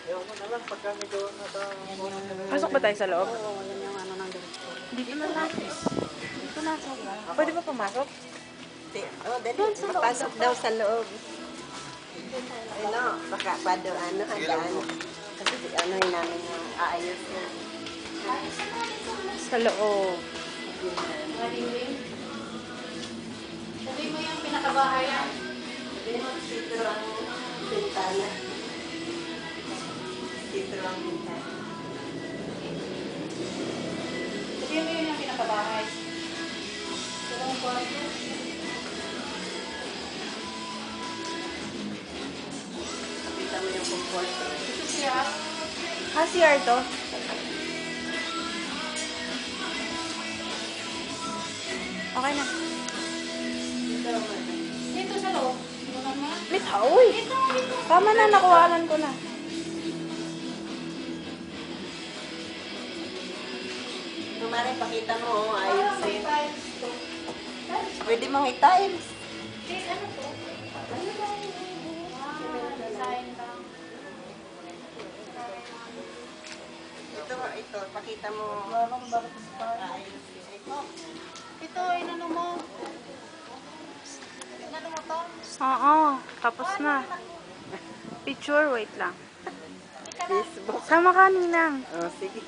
Ewan ko na lang, pagka medyo Pasok ba tayo sa loob? Oo, yan yung ano ng direktor. Dito na lang. Dito na sa loob. Pwede ba pumasok? Oh, dali. Mapasok daw sa loob. Ano, baka pado, ano, handaan. Kasi ano yun namin yung aayos yun. Sa loob. Sabi mo yung pinakabahayan. Dito ang bintana. Dito ang bintana. Sabi mo yun yung pinakabahay. Dalawang kwarto. Kita mo yung comforter. Ito siya. CR to? Okay na. Dito sa loob. Inunan mo. Uy! Tama na, nakuhaan ko na. Tumari, pakita mo, oh, ayos May yun. tiles to. Pwede mong i-tiles. Wait, ano to? Ano ba yun? Design lang. Ito, pakita mo. Ayos yun. Ito, inano mo. Inano mo to? Oo, tapos na. Picture, wait lang. Facebook. Sama ka, Ninang. Oh, sige.